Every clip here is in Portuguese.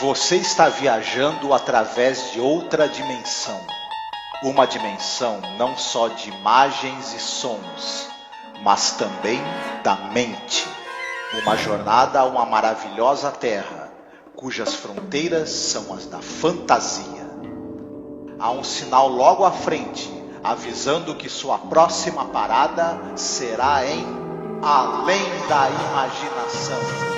Você está viajando através de outra dimensão. Uma dimensão não só de imagens e sons, mas também da mente. Uma jornada a uma maravilhosa terra, cujas fronteiras são as da fantasia. Há um sinal logo à frente, avisando que sua próxima parada será em Além da Imaginação.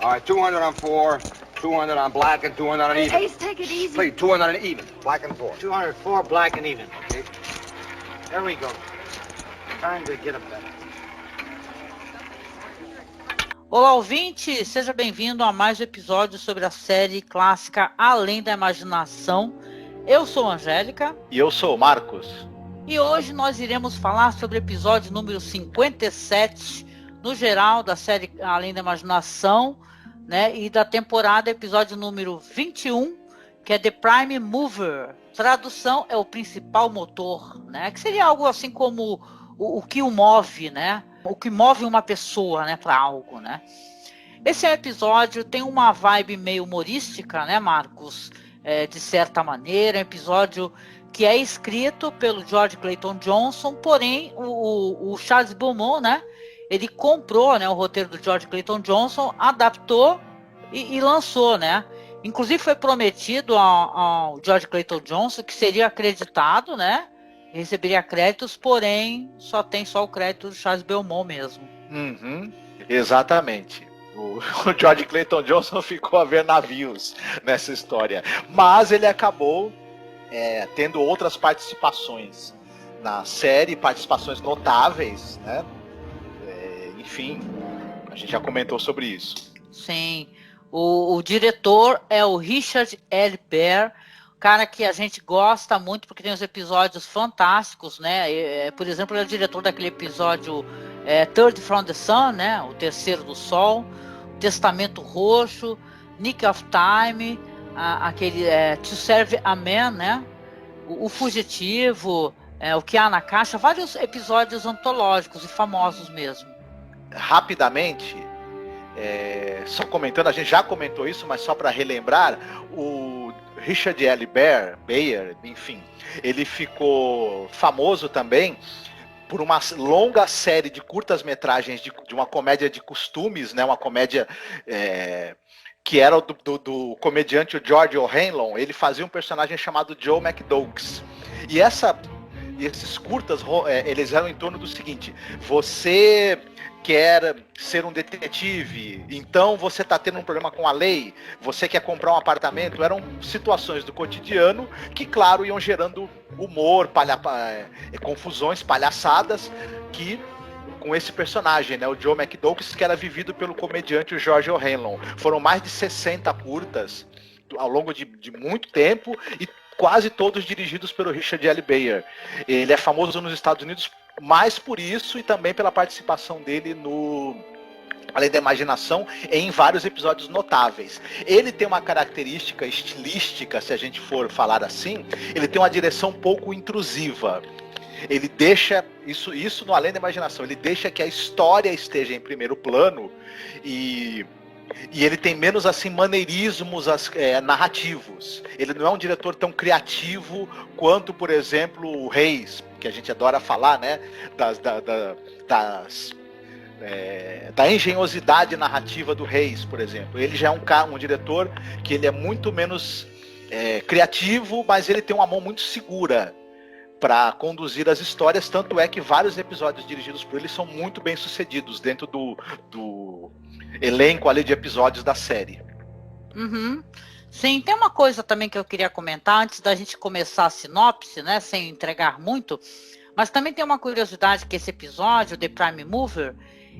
All right, 200 on 4, 200 on black, and 200 on even. Ace, take it easy. Please, 200 on even, black and 4. 204, black and even. Okay. There we go. Trying to get a better. Olá, ouvinte! Seja bem-vindo a mais um episódio sobre a série clássica Além da Imaginação. Eu sou a Angélica. E eu sou o Marcos. E hoje nós iremos falar sobre o episódio número 57, no geral, da série Além da Imaginação, né? E da temporada, episódio número 21, que é The Prime Mover. Tradução é o principal motor, né? Que seria algo assim como o que o move, né? O que move uma pessoa, né, para algo, né? Esse episódio tem uma vibe meio humorística, né, Marcos? De certa maneira, um episódio que é escrito pelo George Clayton Johnson, porém o Charles Beaumont, né? Ele comprou, né, o roteiro do George Clayton Johnson, adaptou e lançou, né? Inclusive foi prometido ao George Clayton Johnson que seria acreditado, né? Receberia créditos, porém só tem o crédito do Charles Beaumont mesmo. Exatamente. O George Clayton Johnson ficou a ver navios nessa história. Mas ele acabou tendo outras participações na série, participações notáveis, né? Enfim, a gente já comentou sobre isso. Sim. O diretor é o Richard L. Bear, cara que a gente gosta muito porque tem uns episódios fantásticos, né? Por exemplo, ele é o diretor daquele episódio Third from the Sun, né? O Terceiro do Sol, Testamento Roxo, Nick of Time, aquele To Serve a Man, né? O Fugitivo, O Que Há na Caixa, vários episódios antológicos e famosos mesmo. Rapidamente, só comentando, a gente já comentou isso, mas só para relembrar, o Richard L. Baer, enfim, ele ficou famoso também por uma longa série de curtas-metragens de uma comédia de costumes, né, uma comédia que era do comediante o George O'Hanlon. Ele fazia um personagem chamado Joe McDougall. E esses curtas, eles eram em torno do seguinte: você quer ser um detetive, então você está tendo um problema com a lei, você quer comprar um apartamento. Eram situações do cotidiano que, claro, iam gerando humor, confusões, palhaçadas, que com esse personagem, né, o Joe McDougall, que era vivido pelo comediante o George O'Hanlon. Foram mais de 60 curtas ao longo de muito tempo e quase todos dirigidos pelo Richard L. Baer. Ele é famoso nos Estados Unidos mais por isso e também pela participação dele no Além da Imaginação em vários episódios notáveis. Ele tem uma característica estilística, se a gente for falar assim, ele tem uma direção pouco intrusiva. Ele deixa isso no Além da Imaginação, ele deixa que a história esteja em primeiro plano e ele tem menos assim maneirismos narrativos. Ele não é um diretor tão criativo quanto, por exemplo, o Reis, que a gente adora falar, né? Da engenhosidade narrativa do Reis, por exemplo. Ele já é um diretor que ele é muito menos criativo, mas ele tem uma mão muito segura para conduzir as histórias, tanto é que vários episódios dirigidos por ele são muito bem sucedidos dentro do elenco ali de episódios da série. Sim, tem uma coisa também que eu queria comentar antes da gente começar a sinopse, né, sem entregar muito, mas também tem uma curiosidade que esse episódio, The Prime Mover,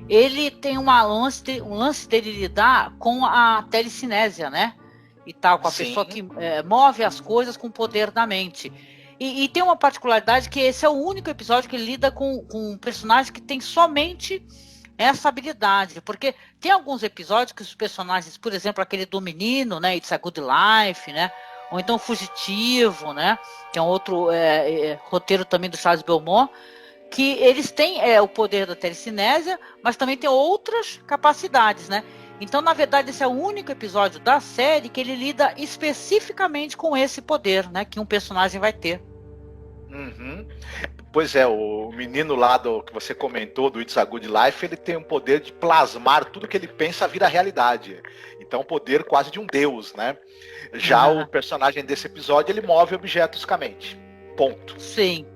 ele tem um lance dele lidar com a telecinésia, né, e tal, com a Sim. pessoa que move as coisas com o poder da mente. E tem uma particularidade que esse é o único episódio que lida com um personagem que tem somente essa habilidade, porque tem alguns episódios que os personagens, por exemplo, aquele do menino, né, It's a Good Life, né, ou então Fugitivo, né, que é um outro roteiro também do Charles Beaumont, que eles têm o poder da telecinésia, mas também tem outras capacidades, né? Então, na verdade, esse é o único episódio da série que ele lida especificamente com esse poder, né? Que um personagem vai ter. Uhum. Pois é, o menino lá que você comentou, do It's a Good Life, ele tem o poder de plasmar tudo que ele pensa vira realidade. Então, o poder quase de um deus, né? Já o personagem desse episódio, ele move objetos com a mente. Ponto. Sim,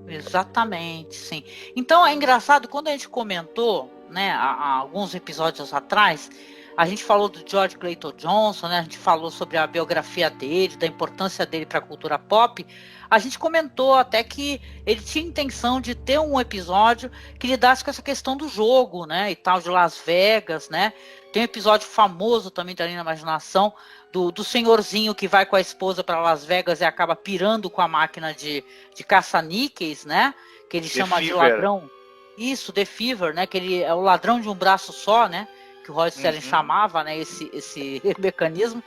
exatamente, sim. Então, é engraçado, quando a gente comentou, né, há alguns episódios atrás, a gente falou do George Clayton Johnson, né, a gente falou sobre a biografia dele, da importância dele para a cultura pop. A gente comentou até que ele tinha intenção de ter um episódio que lidasse com essa questão do jogo, né, e tal, de Las Vegas, né. Tem um episódio famoso também da Linha da Imaginação, do senhorzinho que vai com a esposa para Las Vegas e acaba pirando com a máquina de caça-níqueis, né, que ele chama de ladrão. Isso, The Fever, né, que ele é o ladrão de um braço só, né, que o Rod Serling chamava, né, esse mecanismo.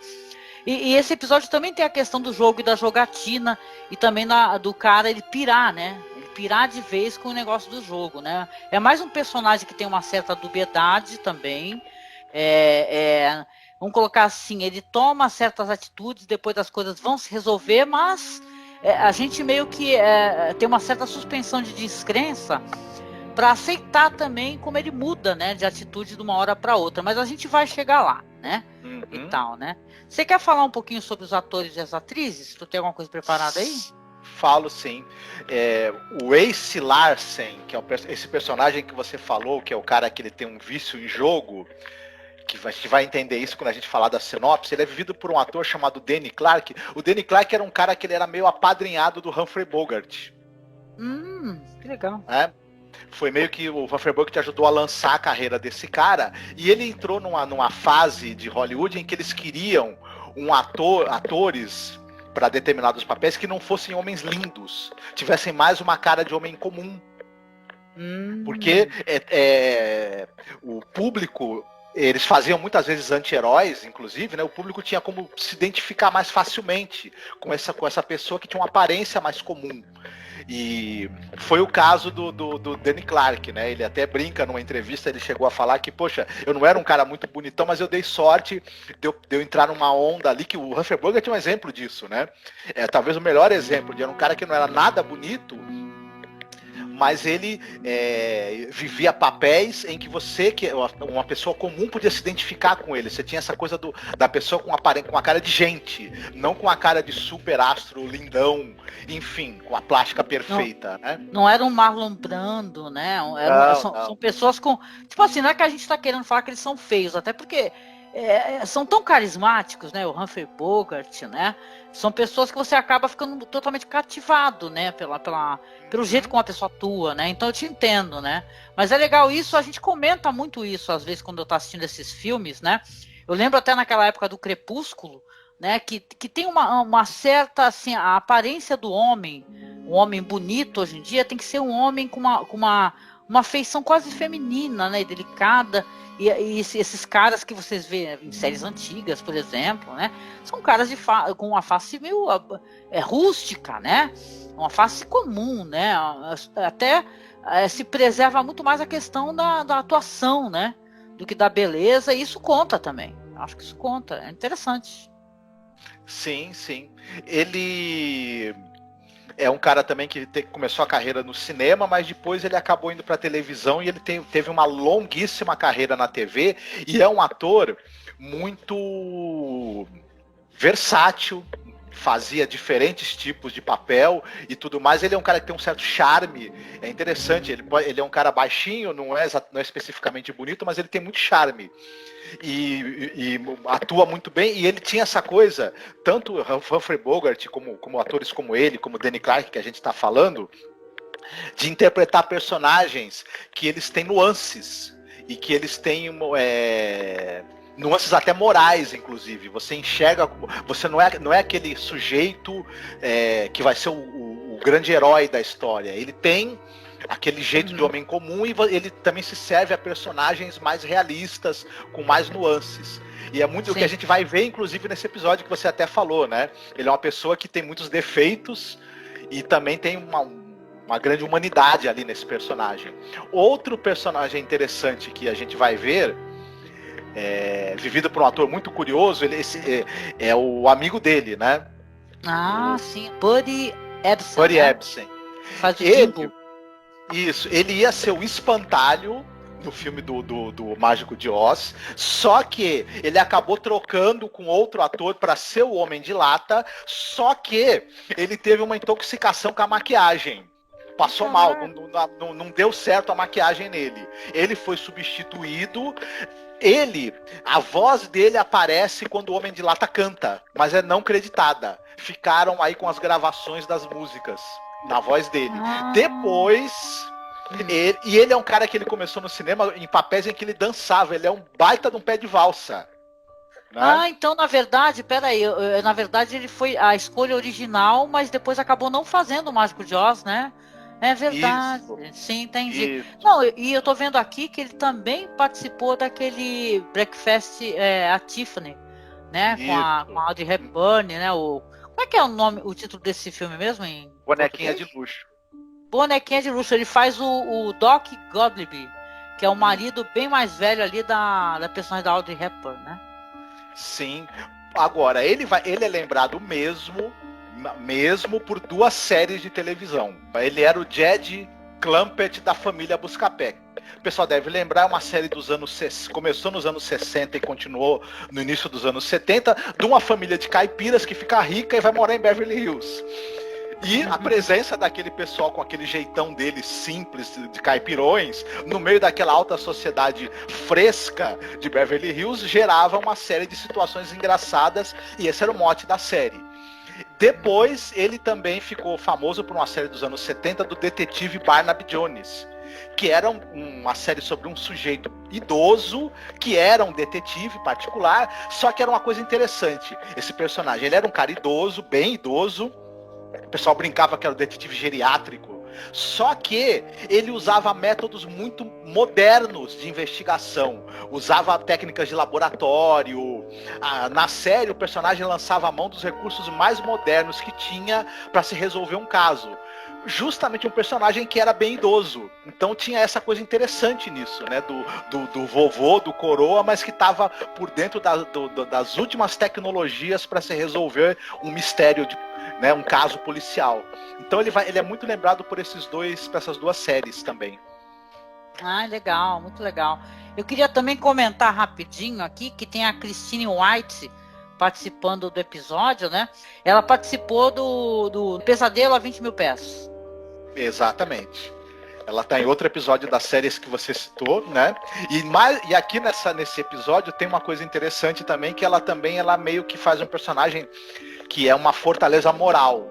E esse episódio também tem a questão do jogo e da jogatina, e também do cara ele pirar, né? Ele pirar de vez com o negócio do jogo, né? É mais um personagem que tem uma certa dubiedade também. Vamos colocar assim, ele toma certas atitudes, depois as coisas vão se resolver, mas a gente meio que tem uma certa suspensão de descrença para aceitar também como ele muda, né, de atitude de uma hora para outra. Mas a gente vai chegar lá, né? E tal, né? Você quer falar um pouquinho sobre os atores e as atrizes? Tu tem alguma coisa preparada aí? Falo sim. O Ace Larsen, que é esse personagem que você falou, que é o cara que ele tem um vício em jogo, que a gente vai entender isso quando a gente falar da sinopse, ele é vivido por um ator chamado Danny Clark. O Danny Clark era um cara que ele era meio apadrinhado do Humphrey Bogart. Que legal. Foi meio que o Humphrey Bogart ajudou a lançar a carreira desse cara, e ele entrou numa fase de Hollywood em que eles queriam atores para determinados papéis que não fossem homens lindos, tivessem mais uma cara de homem comum. Porque o público, eles faziam muitas vezes anti-heróis, inclusive, né? O público tinha como se identificar mais facilmente com essa pessoa que tinha uma aparência mais comum. E foi o caso do Danny Clark, né? Ele até brinca numa entrevista, ele chegou a falar que, poxa, eu não era um cara muito bonitão, mas eu dei sorte de eu entrar numa onda ali, que o Humphrey Bogart é um exemplo disso, né? Talvez o melhor exemplo, de era um cara que não era nada bonito, mas ele vivia papéis em que uma pessoa comum, podia se identificar com ele. Você tinha essa coisa da pessoa com a cara de gente, não com a cara de super astro lindão, enfim, com a plástica perfeita, né? Não era um Marlon Brando, né? São pessoas com... Tipo assim, não é que a gente tá querendo falar que eles são feios, até porque são tão carismáticos, né? O Humphrey Bogart, né? São pessoas que você acaba ficando totalmente cativado, né? Pelo jeito como a pessoa atua, né? Então eu te entendo, né? Mas é legal isso, a gente comenta muito isso às vezes quando eu tô assistindo esses filmes, né? Eu lembro até naquela época do Crepúsculo, né? Que tem uma certa, assim, a aparência do homem, um homem bonito hoje em dia tem que ser um homem com uma feição quase feminina, né? Delicada. E esses caras que vocês vê em séries antigas, por exemplo, né? São caras com uma face meio rústica, né? Uma face comum, né? Até se preserva muito mais a questão da atuação, né? Do que da beleza, e isso conta também. Acho que isso conta, é interessante. Sim, sim. Ele é um cara também que começou a carreira no cinema, mas depois ele acabou indo para a televisão e ele teve uma longuíssima carreira na TV, e é um ator muito versátil, fazia diferentes tipos de papel e tudo mais. Ele é um cara que tem um certo charme, é interessante, ele é um cara baixinho, não é especificamente bonito, mas ele tem muito charme. E atua muito bem, e ele tinha essa coisa, tanto Humphrey Bogart como atores como ele, como Danny Clark, que a gente está falando, de interpretar personagens que eles têm nuances, e que eles têm nuances até morais, inclusive. Você enxerga, você não é aquele sujeito que vai ser o grande herói da história. Ele tem aquele jeito de homem comum, e ele também se serve a personagens mais realistas, com mais nuances. E é muito o que a gente vai ver, inclusive, nesse episódio que você até falou, né? Ele é uma pessoa que tem muitos defeitos e também tem uma uma grande humanidade ali nesse personagem. Outro personagem interessante que a gente vai ver, vivido por um ator muito curioso, é o amigo dele, né? Ah, sim. Buddy Ebsen. Buddy né? Ebsen. Faz o Ele, Jimbo. isso, ele ia ser o espantalho no filme do Mágico de Oz, só que ele acabou trocando com outro ator para ser o Homem de Lata, só que ele teve uma intoxicação com a maquiagem. Passou mal, não deu certo a maquiagem nele. Ele foi substituído. A voz dele aparece quando o Homem de Lata canta, mas é não creditada. Ficaram aí com as gravações das músicas na voz dele. Depois, ele é um cara que ele começou no cinema em papéis em que ele dançava. Ele é um baita de um pé de valsa. Né? Então, na verdade, peraí, na verdade ele foi a escolha original, mas depois acabou não fazendo o Mágico de Oz, né? É verdade. Isso. Sim, entendi. Isso. Não, e eu tô vendo aqui que ele também participou daquele Breakfast at Tiffany, né? Com a Audrey Hepburn, né? Como é que é o título desse filme mesmo? Bonequinha de Luxo. Bonequinha de Luxo. Ele faz o Doc Godleby, que é o marido bem mais velho ali da personagem da Audrey Hepburn, né? Sim. Agora, ele é lembrado mesmo por 2 séries de televisão. Ele era o Jed Clampett da família Buscapé. O pessoal deve lembrar, uma série começou nos anos 60 e continuou no início dos anos 70, de uma família de caipiras que fica rica e vai morar em Beverly Hills. E a presença daquele pessoal com aquele jeitão deles simples, de caipirões, no meio daquela alta sociedade fresca de Beverly Hills, gerava uma série de situações engraçadas, e esse era o mote da série. Depois, ele também ficou famoso por uma série dos anos 70 do detetive Barnaby Jones, que era uma série sobre um sujeito idoso, que era um detetive particular, só que era uma coisa interessante. Esse personagem, ele era um cara idoso, bem idoso, o pessoal brincava que era o detetive geriátrico, só que ele usava métodos muito modernos de investigação, usava técnicas de laboratório. Na série, o personagem lançava a mão dos recursos mais modernos que tinha para se resolver um caso. Justamente um personagem que era bem idoso. Então tinha essa coisa interessante nisso, né? Do vovô, do coroa, mas que estava por dentro das últimas tecnologias para se resolver um mistério, né, um caso policial. Então ele é muito lembrado por essas 2 séries também. Legal, muito legal. Eu queria também comentar rapidinho aqui que tem a Christine White participando do episódio, né? Ela participou do Pesadelo a 20 mil pés. Exatamente. Ela está em outro episódio das séries que você citou, né? E aqui nesse episódio tem uma coisa interessante também, que ela meio que faz um personagem que é uma fortaleza moral.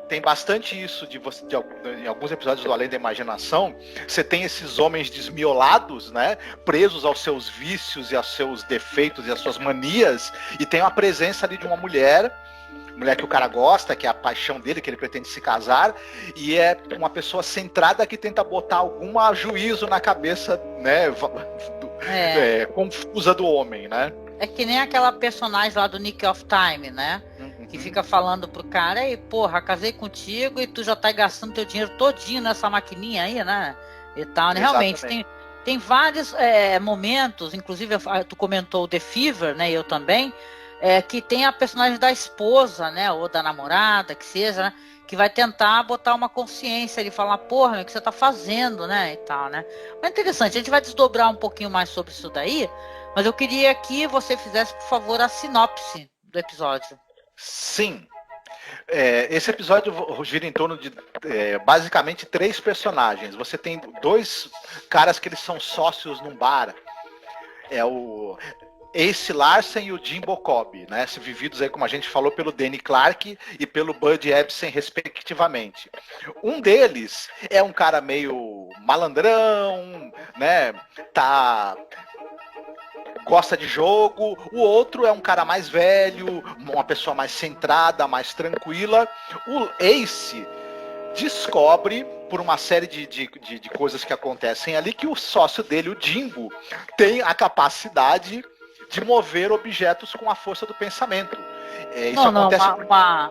Tem bastante isso em alguns episódios do Além da Imaginação. Você tem esses homens desmiolados, né, presos aos seus vícios e aos seus defeitos e às suas manias, e tem a presença ali de uma mulher que o cara gosta, que é a paixão dele, que ele pretende se casar, e é uma pessoa centrada que tenta botar algum juízo na cabeça, né, confusa do homem, né? É que nem aquela personagem lá do Nick of Time, né? Que fica falando pro cara, ei, porra, casei contigo e tu já tá gastando teu dinheiro todinho nessa maquininha aí, né? E tal, né? Realmente, tem vários momentos, inclusive tu comentou o The Fever, né? Eu também, que tem a personagem da esposa, né? Ou da namorada, que seja, né? Que vai tentar botar uma consciência e falar, porra, o que você tá fazendo, né? E tal, né? Mas é interessante, a gente vai desdobrar um pouquinho mais sobre isso daí, mas eu queria que você fizesse, por favor, a sinopse do episódio. Sim. Esse episódio gira em torno de basicamente 3 personagens. Você tem 2 caras que eles são sócios num bar. É o Ace Larsen e o Jimbo Cobb, né? Vividos aí, como a gente falou, pelo Danny Clark e pelo Buddy Ebsen, respectivamente. Um deles é um cara meio malandrão, né? Gosta de jogo. O outro é um cara mais velho, uma pessoa mais centrada, mais tranquila. O Ace descobre, por uma série de coisas que acontecem ali, que o sócio dele, o Jimbo, tem a capacidade de mover objetos com a força do pensamento. Isso acontece...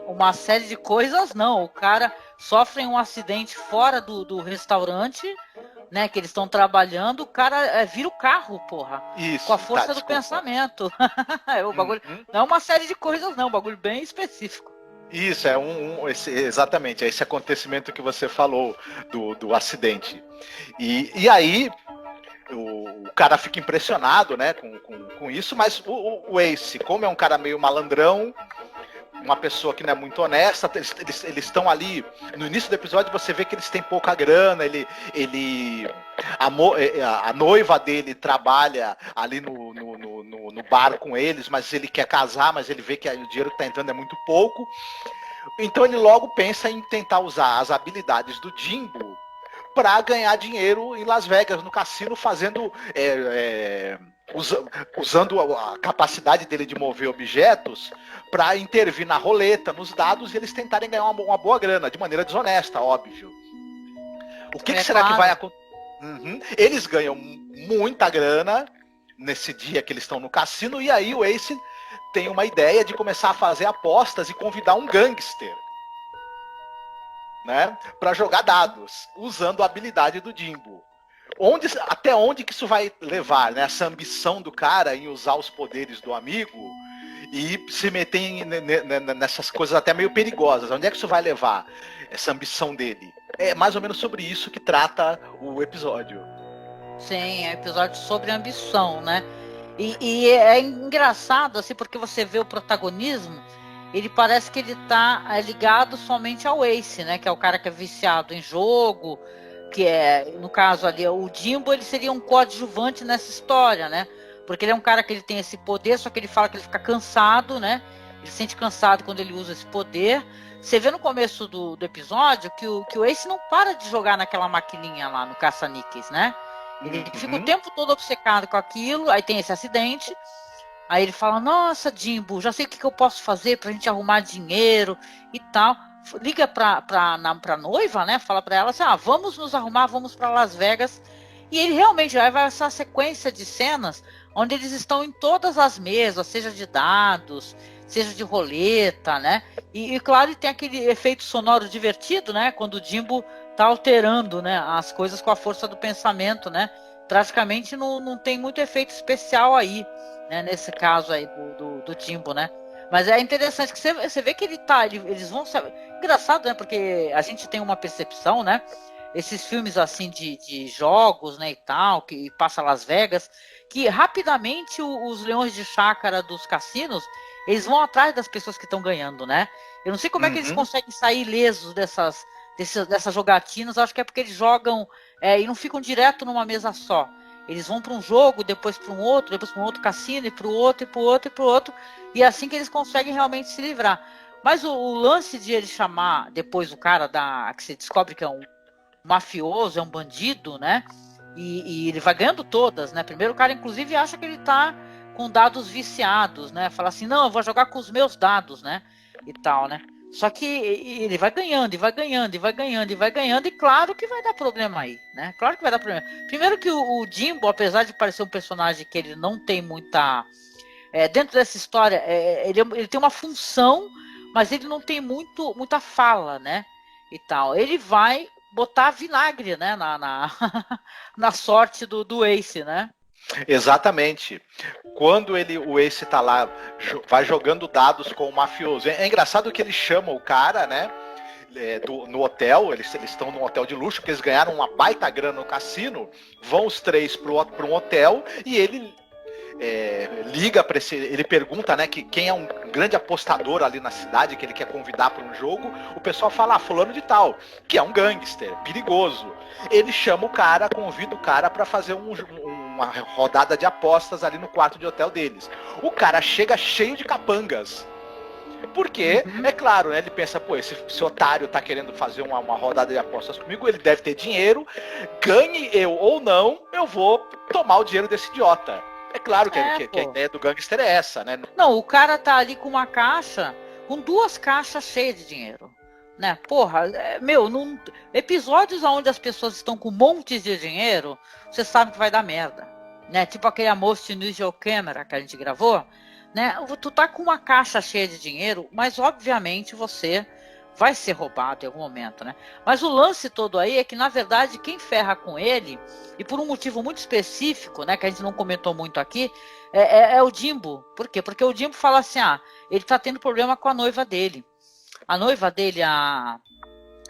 uma série de coisas não. O cara sofre um acidente fora do restaurante, né, que eles estão trabalhando, o cara vira o carro, porra. Isso, com a força do desculpa. pensamento. O bagulho, não é uma série de coisas não, um bagulho bem específico. Isso, exatamente, é esse acontecimento que você falou do acidente. E aí, o cara fica impressionado, né, com isso, mas o Ace, como é um cara meio malandrão, uma pessoa que não é muito honesta, eles estão ali, no início do episódio você vê que eles têm pouca grana, a noiva dele trabalha ali no bar com eles, mas ele quer casar, mas ele vê que o dinheiro que está entrando é muito pouco, então ele logo pensa em tentar usar as habilidades do Jimbo para ganhar dinheiro em Las Vegas, no cassino, fazendo... usando a capacidade dele de mover objetos para intervir na roleta, nos dados, e eles tentarem ganhar uma boa grana, de maneira desonesta, óbvio. O que será que vai acontecer? Eles ganham muita grana nesse dia que eles estão no cassino, e aí o Ace tem uma ideia de começar a fazer apostas e convidar um gangster, né, para jogar dados, usando a habilidade do Jimbo. Até onde que isso vai levar, né? Essa ambição do cara em usar os poderes do amigo e se meter nessas coisas até meio perigosas. Onde é que isso vai levar, essa ambição dele? É mais ou menos sobre isso que trata o episódio. Sim, é um episódio sobre ambição, né? E é engraçado, assim, porque você vê o protagonismo, ele parece que ele tá ligado somente ao Ace, né? Que é o cara que é viciado em jogo, que é, no caso ali, o Jimbo, ele seria um coadjuvante nessa história, né? Porque ele é um cara que ele tem esse poder, só que ele fala que ele fica cansado, né? Ele se sente cansado quando ele usa esse poder. Você vê no começo do episódio que o Ace não para de jogar naquela maquininha lá no caça-níqueis, né? Ele fica o tempo todo obcecado com aquilo, aí tem esse acidente, aí ele fala, nossa, Jimbo, já sei o que eu posso fazer pra gente arrumar dinheiro e tal. Liga pra noiva, né? Fala pra ela assim, vamos nos arrumar, vamos pra Las Vegas. E ele realmente vai essa sequência de cenas onde eles estão em todas as mesas, seja de dados, seja de roleta, né? E claro, tem aquele efeito sonoro divertido, né? Quando o Jimbo tá alterando, né, as coisas com a força do pensamento, né? Praticamente não tem muito efeito especial aí, né? Nesse caso aí do Jimbo, né? Mas é interessante que você vê que eles vão... Engraçado, né? Porque a gente tem uma percepção, né? Esses filmes assim de jogos, né, e tal, que passa Las Vegas, que rapidamente os leões de chácara dos cassinos, eles vão atrás das pessoas que estão ganhando, né? Eu não sei como é que eles conseguem sair ilesos dessas jogatinas, acho que é porque eles jogam e não ficam direto numa mesa só. Eles vão para um jogo, depois para um outro cassino, e para o outro, e para o outro, e para o outro, e é assim que eles conseguem realmente se livrar. Mas o lance de ele chamar depois o cara que você descobre que é um mafioso, é um bandido, né? E ele vai ganhando todas, né? Primeiro o cara, inclusive, acha que ele tá com dados viciados, né? Fala assim, não, eu vou jogar com os meus dados, né? E tal, né? Só que ele vai ganhando, e vai ganhando, e vai ganhando, e vai ganhando, e claro que vai dar problema aí, né? Claro que vai dar problema. Primeiro que o Jimbo, apesar de parecer um personagem que ele não tem muita... dentro dessa história, ele tem uma função, mas ele não tem muita fala, né? E tal. Ele vai botar vinagre, né? Na sorte do Ace, né? Exatamente. Quando o Ace tá lá, vai jogando dados com o mafioso. É engraçado que ele chama o cara, né? No hotel, eles estão num hotel de luxo, porque eles ganharam uma baita grana no cassino. Vão os três para um hotel e ele liga para ele pergunta, né, que quem é um grande apostador ali na cidade que ele quer convidar para um jogo. O pessoal fala, fulano de tal, que é um gangster perigoso. Ele chama o cara, convida o cara para fazer uma rodada de apostas ali no quarto de hotel deles. O cara chega cheio de capangas. Porque, é claro, né, ele pensa, pô, esse otário tá querendo fazer uma rodada de apostas comigo, ele deve ter dinheiro, ganhe eu ou não, eu vou tomar o dinheiro desse idiota. É claro que a ideia do gangster é essa, né? Não, o cara tá ali com uma caixa, com 2 caixas cheias de dinheiro, né? Porra, episódios onde as pessoas estão com montes de dinheiro, você sabe que vai dar merda, né? Tipo aquele Most Unusual Camera que a gente gravou. né? Tu tá com uma caixa cheia de dinheiro, mas obviamente você vai ser roubado em algum momento, né? Mas o lance todo aí é que, na verdade, quem ferra com ele, e por um motivo muito específico, né, que a gente não comentou muito aqui, é o Jimbo. Por quê? Porque o Jimbo fala assim, ele tá tendo problema com a noiva dele. A noiva dele,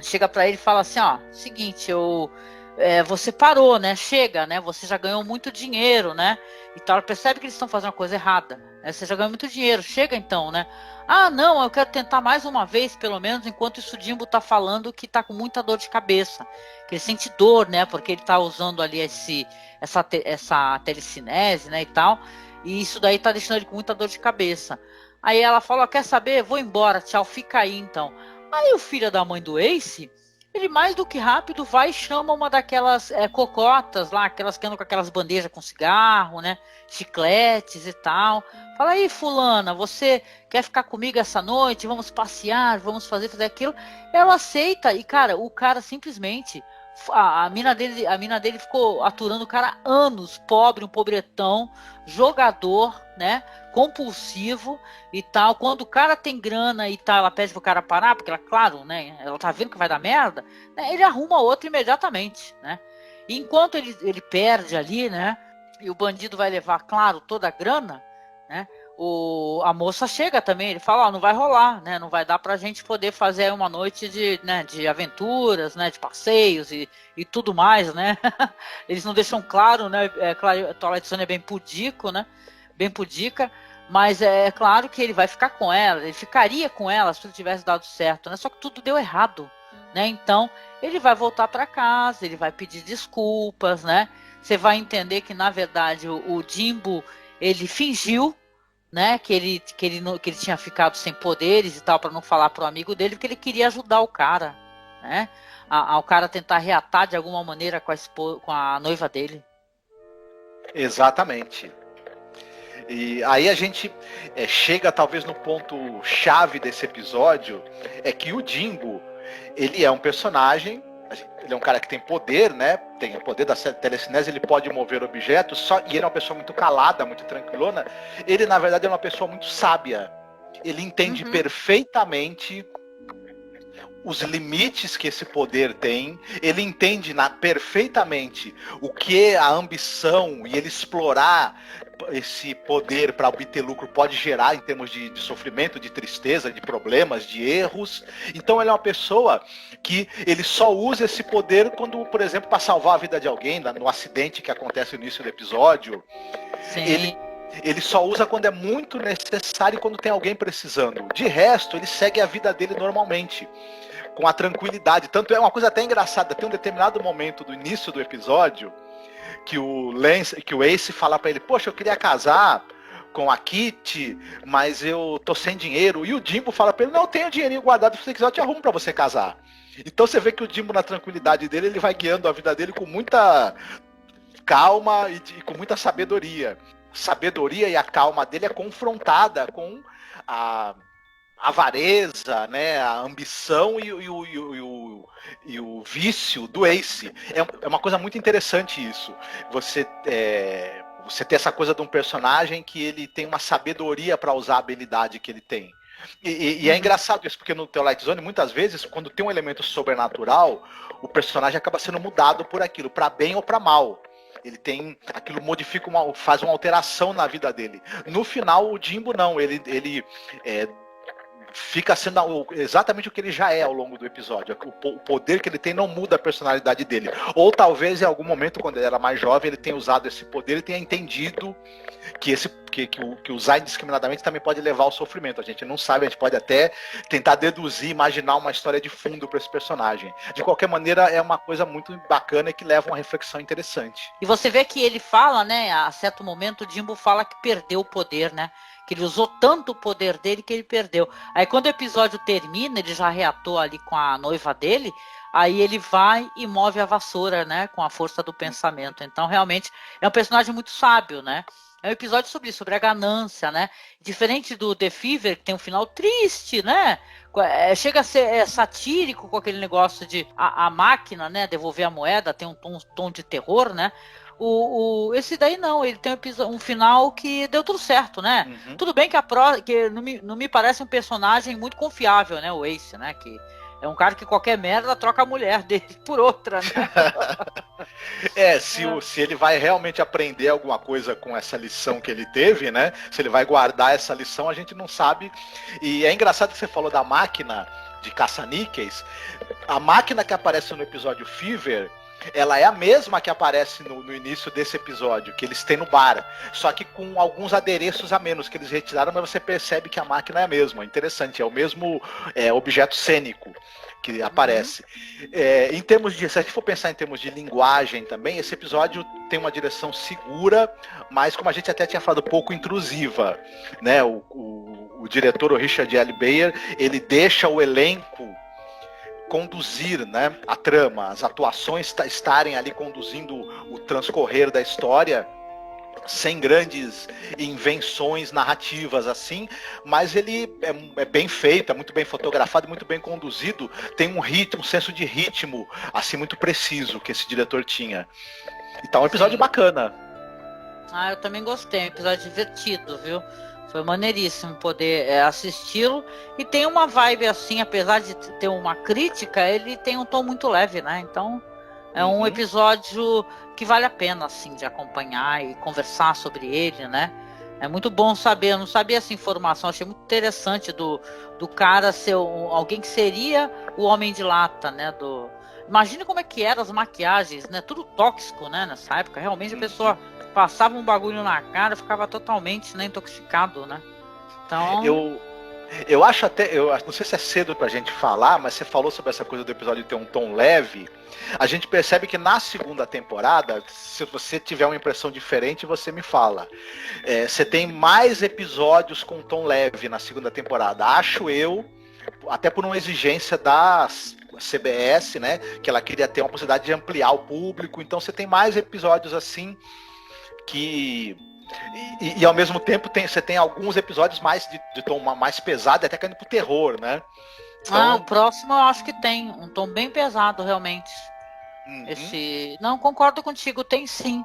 chega pra ele e fala assim, seguinte, você parou, né? Chega, né? Você já ganhou muito dinheiro, né? E tal. Ela percebe que eles estão fazendo uma coisa errada. Né? Você já ganhou muito dinheiro. Chega então, né? Não, eu quero tentar mais uma vez, pelo menos, enquanto isso o Jimbo tá falando que tá com muita dor de cabeça. Que ele sente dor, né? Porque ele tá usando ali essa telecinese, né? E tal. E isso daí tá deixando ele com muita dor de cabeça. Aí ela fala, quer saber? Vou embora, tchau, fica aí então. Aí o filho da mãe do Ace, ele mais do que rápido vai e chama uma daquelas cocotas lá, aquelas que andam com aquelas bandejas com cigarro, né? Chicletes e tal. Fala aí, fulana, você quer ficar comigo essa noite? Vamos passear, vamos fazer aquilo. Ela aceita e, cara, o cara simplesmente... A mina dele ficou aturando o cara anos, pobre, um pobretão, jogador, né? Compulsivo e tal. Quando o cara tem grana e tal, ela pede pro cara parar, porque ela, claro, né? Ela tá vendo que vai dar merda, né, ele arruma outro imediatamente, né? E enquanto ele perde ali, né? E o bandido vai levar, claro, toda a grana, né? A moça chega também, ele fala, não vai rolar, né? Não vai dar pra gente poder fazer uma noite de aventuras, né? De passeios e tudo mais, né? Eles não deixam claro, né? Claro, Twilight Zone é bem pudico, né? Bem pudica, mas é claro que ele vai ficar com ela, ele ficaria com ela se tudo tivesse dado certo, né? Só que tudo deu errado, né? Então, ele vai voltar pra casa, ele vai pedir desculpas, né? Você vai entender que, na verdade, o Jimbo, ele fingiu, né, que ele tinha ficado sem poderes e tal, para não falar pro amigo dele, porque ele queria ajudar o cara, né, ao cara tentar reatar de alguma maneira com a noiva dele. Exatamente. E aí a gente chega talvez no ponto chave desse episódio, é que o Jimbo, ele é um personagem, ele é um cara que tem poder, né? Tem o poder da telecinese, ele pode mover objetos, e ele é uma pessoa muito calada, muito tranquilona. Ele, na verdade, é uma pessoa muito sábia. Ele entende perfeitamente os limites que esse poder tem, ele entende perfeitamente o que a ambição e ele explorar esse poder para obter lucro pode gerar em termos de sofrimento, de tristeza, de problemas, de erros. Então ele é uma pessoa que ele só usa esse poder quando, por exemplo, para salvar a vida de alguém, no acidente que acontece no início do episódio. Sim. Ele só usa quando é muito necessário e quando tem alguém precisando. De resto, ele segue a vida dele normalmente, com a tranquilidade. Tanto é uma coisa até engraçada, tem um determinado momento do início do episódio que o Ace fala pra ele, poxa, eu queria casar com a Kitty, mas eu tô sem dinheiro. E o Jimbo fala pra ele, não, eu tenho dinheirinho guardado, se você quiser eu te arrumo pra você casar. Então você vê que o Jimbo, na tranquilidade dele, ele vai guiando a vida dele com muita calma e com muita sabedoria. A sabedoria e a calma dele é confrontada com a avareza, né, a ambição e o vício do Ace. É uma coisa muito interessante isso. Você ter essa coisa de um personagem que ele tem uma sabedoria para usar a habilidade que ele tem. E é engraçado isso, porque no Twilight Zone, muitas vezes, quando tem um elemento sobrenatural, o personagem acaba sendo mudado por aquilo, para bem ou para mal. Ele tem, aquilo modifica, faz uma alteração na vida dele. No final, o Jimbo não, ele fica sendo exatamente o que ele já é ao longo do episódio. O poder que ele tem não muda a personalidade dele. Ou talvez em algum momento, quando ele era mais jovem, ele tenha usado esse poder e tenha entendido que usar indiscriminadamente também pode levar ao sofrimento. A gente não sabe, a gente pode até tentar deduzir, imaginar uma história de fundo para esse personagem. De qualquer maneira, é uma coisa muito bacana e que leva a uma reflexão interessante. E você vê que ele fala, né, a certo momento o Jimbo fala que perdeu o poder, né? Que ele usou tanto o poder dele que ele perdeu. Aí quando o episódio termina, ele já reatou ali com a noiva dele, aí ele vai e move a vassoura, né, com a força do pensamento. Então realmente é um personagem muito sábio, né? É um episódio sobre a ganância, né? Diferente do The Fever, que tem um final triste, né? Chega a ser satírico com aquele negócio de a máquina, né, devolver a moeda, tem um tom de terror, né? Esse daí não, ele tem um final que deu tudo certo, né? Uhum. Tudo bem que não me parece um personagem muito confiável, né? O Ace, né? Que é um cara que qualquer merda troca a mulher dele por outra, né? Se ele vai realmente aprender alguma coisa com essa lição que ele teve, né? Se ele vai guardar essa lição, a gente não sabe. E é engraçado que você falou da máquina de caça-níqueis. A máquina que aparece no episódio Fever, ela é a mesma que aparece no início desse episódio, que eles têm no bar, só que com alguns adereços a menos que eles retiraram, mas você percebe que a máquina é a mesma. Interessante, é o mesmo objeto cênico que aparece. Em termos de, se a gente for pensar em termos de linguagem também, esse episódio tem uma direção segura, mas como a gente até tinha falado, pouco intrusiva, né? O diretor, o Richard L. Baer, ele deixa o elenco conduzir, né, a trama, as atuações estarem ali conduzindo o transcorrer da história, sem grandes invenções narrativas assim, mas ele é bem feito, é muito bem fotografado, muito bem conduzido, tem um senso de ritmo assim muito preciso que esse diretor tinha. Então é um episódio bacana. Eu também gostei, um episódio divertido, viu? Foi maneiríssimo poder assisti-lo. E tem uma vibe assim, apesar de ter uma crítica, ele tem um tom muito leve, né? Então é um episódio que vale a pena assim de acompanhar e conversar sobre ele, né? É muito bom saber, eu não sabia essa informação, achei muito interessante do cara ser alguém que seria o Homem de Lata, né? Imagina como é que eram as maquiagens, né? Tudo tóxico, né? Nessa época, realmente a pessoa passava um bagulho na cara, ficava totalmente, né, intoxicado, né? Então... Eu acho até, eu não sei se é cedo pra gente falar, mas você falou sobre essa coisa do episódio ter um tom leve. A gente percebe que na segunda temporada, se você tiver uma impressão diferente, você me fala. Você tem mais episódios com tom leve na segunda temporada. Acho eu, até por uma exigência da CBS, né? Que ela queria ter uma possibilidade de ampliar o público. Então você tem mais episódios assim que... E ao mesmo tempo você tem alguns episódios mais de tom mais pesado, até caindo pro terror, né? Então... o próximo eu acho que tem um tom bem pesado, realmente. Não, concordo contigo, tem sim.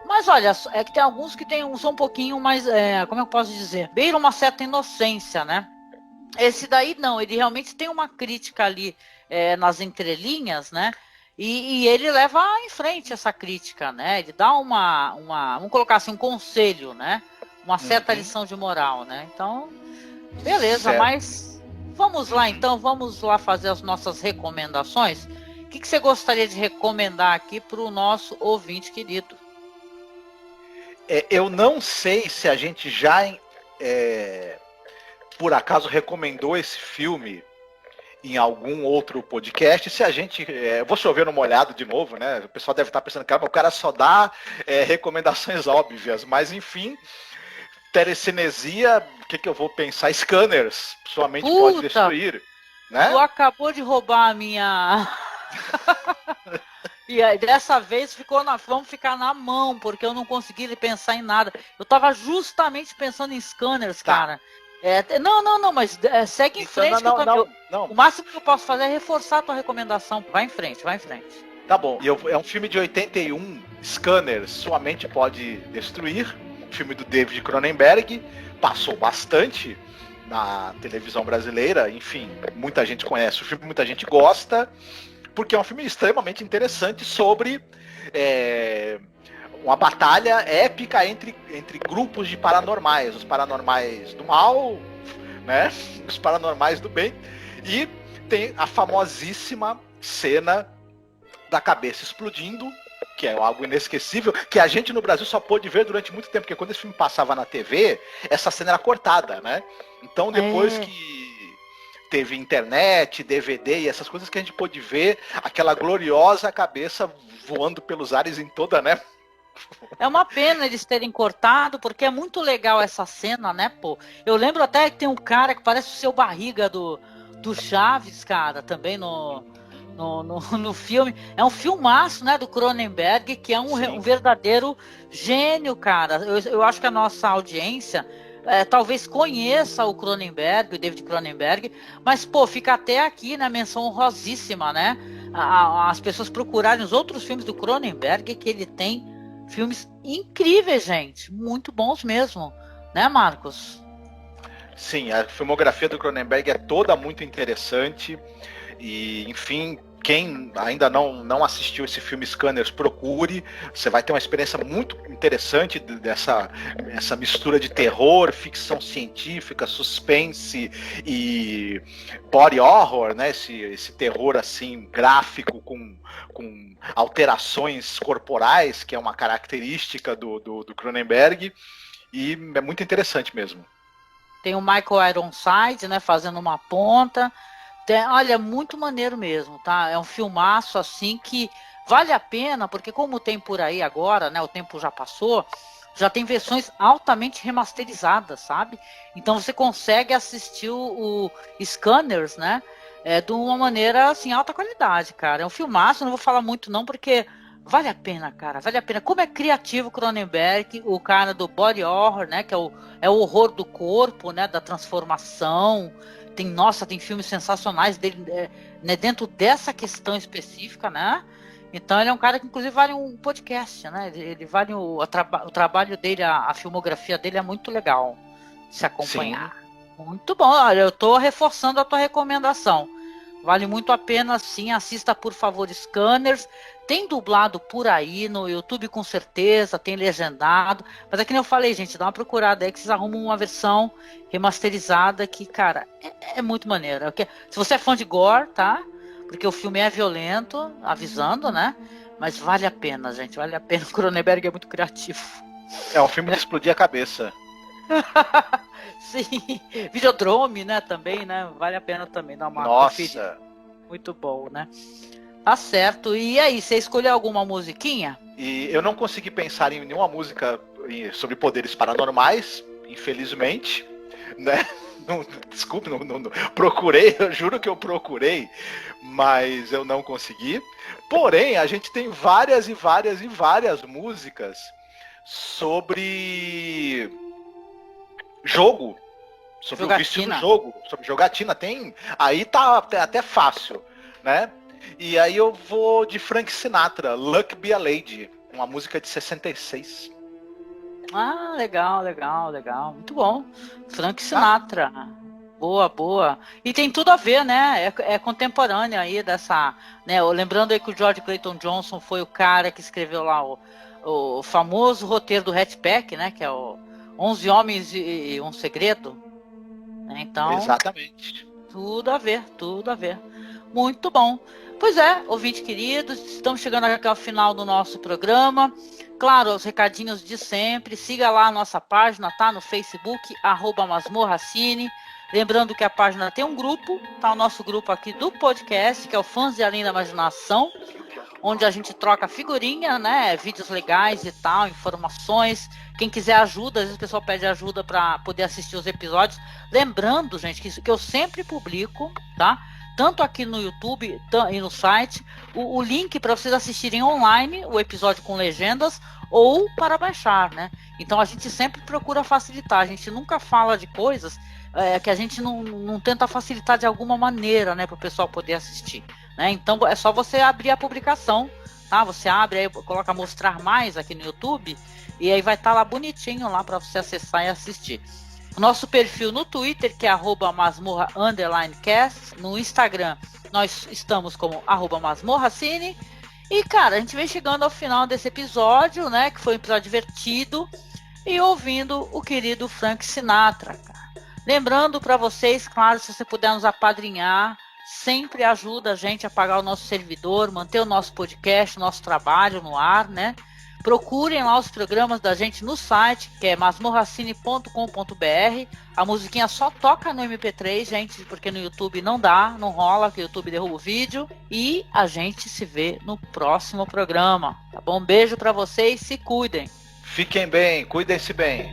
Mas olha, é que tem alguns que são um pouquinho mais, como eu posso dizer, beiram uma certa inocência, né? Esse daí não, ele realmente tem uma crítica ali nas entrelinhas, né? E ele leva em frente essa crítica, né? Ele dá vamos colocar assim, um conselho, né? Uma certa lição de moral, né? Então, beleza, certo. Mas vamos lá então, vamos lá fazer as nossas recomendações. O que você gostaria de recomendar aqui para o nosso ouvinte querido? Eu não sei se a gente já, por acaso, recomendou esse filme em algum outro podcast. Se a gente... vou chover no molhado de novo, né? O pessoal deve estar pensando, cara, o cara só dá recomendações óbvias. Mas, enfim, telecinesia, o que eu vou pensar? Scanners, sua mente pode destruir. Né? Tu acabou de roubar a minha... E aí, dessa vez vamos ficar na mão, porque eu não consegui pensar em nada. Eu tava justamente pensando em Scanners, cara. Não, mas segue em frente. Não. O máximo que eu posso fazer é reforçar a tua recomendação. Vai em frente. Tá bom. É um filme de 81, Scanners, Sua Mente Pode Destruir. Filme do David Cronenberg. Passou bastante na televisão brasileira. Enfim, muita gente conhece o filme, muita gente gosta. Porque é um filme extremamente interessante sobre... uma batalha épica entre grupos de paranormais, os paranormais do mal, né? Os paranormais do bem, e tem a famosíssima cena da cabeça explodindo, que é algo inesquecível, que a gente no Brasil só pôde ver durante muito tempo, porque quando esse filme passava na TV, essa cena era cortada, né? Então depois que teve internet, DVD e essas coisas que a gente pôde ver, aquela gloriosa cabeça voando pelos ares em toda, né? É uma pena eles terem cortado, porque é muito legal essa cena, né, pô? Eu lembro até que tem um cara que parece o Seu Barriga do Chaves, cara, também no filme. É um filmaço, né, do Cronenberg, que é um verdadeiro gênio, cara. Eu acho que a nossa audiência talvez conheça o Cronenberg, o David Cronenberg, mas, pô, fica até aqui na menção honrosíssima, né? As pessoas procurarem os outros filmes do Cronenberg, que ele tem Filmes incríveis, gente. Muito bons mesmo. Né, Marcos? Sim, a filmografia do Cronenberg é toda muito interessante. E, enfim, quem ainda não assistiu esse filme Scanners, procure. Você vai ter uma experiência muito interessante essa mistura de terror, ficção científica, suspense e body horror, né? Esse terror assim gráfico com alterações corporais, que é uma característica do Cronenberg. E é muito interessante mesmo. Tem o Michael Ironside, né, fazendo uma ponta. Olha, muito maneiro mesmo, tá? É um filmaço, assim, que vale a pena, porque como tem por aí agora, né, o tempo já passou, já tem versões altamente remasterizadas, sabe? Então você consegue assistir o Scanners, né, de uma maneira, assim, alta qualidade, cara. É um filmaço, não vou falar muito não, porque vale a pena, cara, vale a pena. Como é criativo o Cronenberg, o cara do body horror, né, que é o horror do corpo, né, da transformação. Tem filmes sensacionais dele, né, dentro dessa questão específica, né? Então ele é um cara que inclusive vale um podcast, né? Ele vale o trabalho dele, a filmografia dele é muito legal de se acompanhar. Sim. Muito bom, olha, eu tô reforçando a tua recomendação. Vale muito a pena, sim. Assista, por favor, Scanners. Tem dublado por aí no YouTube, com certeza. Tem legendado. Mas é que nem eu falei, gente. Dá uma procurada aí que vocês arrumam uma versão remasterizada que, cara, é muito maneiro. Se você é fã de gore, tá? Porque o filme é violento, avisando, né? Mas vale a pena, gente. Vale a pena. O Cronenberg é muito criativo. É um filme de explodir a cabeça. Sim, Videodrome, né, também, né, vale a pena também dar uma conferida. Muito bom, né? Tá certo. E aí, você escolheu alguma musiquinha? E eu não consegui pensar em nenhuma música sobre poderes paranormais, infelizmente, né? Desculpe, não procurei, eu juro que eu procurei, mas eu não consegui. Porém, a gente tem várias músicas sobre jogo, sobre o vício do jogo, sobre jogatina. Tem, aí tá até fácil, né? E aí eu vou de Frank Sinatra, Luck Be a Lady, uma música de 66. Ah, legal. Muito bom. Frank Sinatra. Boa. E tem tudo a ver, né? É contemporâneo aí dessa, né? Lembrando aí que o George Clayton Johnson foi o cara que escreveu lá o famoso roteiro do Hatpack, né? Que é o 11 Homens e um Segredo. Então, exatamente. Tudo a ver. Muito bom. Pois é, ouvintes queridos, estamos chegando aqui ao final do nosso programa. Claro, os recadinhos de sempre. Siga lá a nossa página, tá? No Facebook, @masmorracine. Lembrando que a página tem um grupo, tá? O nosso grupo aqui do podcast, que é o Fãs de Além da Imaginação, onde a gente troca figurinha, né? Vídeos legais e tal, informações. Quem quiser ajuda, às vezes o pessoal pede ajuda para poder assistir os episódios. Lembrando, gente, que eu sempre publico, tá? Tanto aqui no YouTube e no site, o link para vocês assistirem online o episódio com legendas ou para baixar, né? Então a gente sempre procura facilitar, a gente nunca fala de coisas que a gente não tenta facilitar de alguma maneira, né, para o pessoal poder assistir, né? Então é só você abrir a publicação, tá? Você abre aí, coloca mostrar mais aqui no YouTube e aí vai estar lá bonitinho lá para você acessar e assistir. O nosso perfil no Twitter, que é @masmorra_cast. No Instagram, nós estamos como @masmorracine. E, cara, a gente vem chegando ao final desse episódio, né? Que foi um episódio divertido. E ouvindo o querido Frank Sinatra, cara. Lembrando para vocês, claro, se você puder nos apadrinhar, sempre ajuda a gente a pagar o nosso servidor, manter o nosso podcast, o nosso trabalho no ar, né? Procurem lá os programas da gente no site, que é masmorracine.com.br. A musiquinha só toca no MP3, gente, porque no YouTube não rola, que o YouTube derruba o vídeo. E a gente se vê no próximo programa, tá bom? Um beijo pra vocês, se cuidem. Fiquem bem, cuidem-se bem.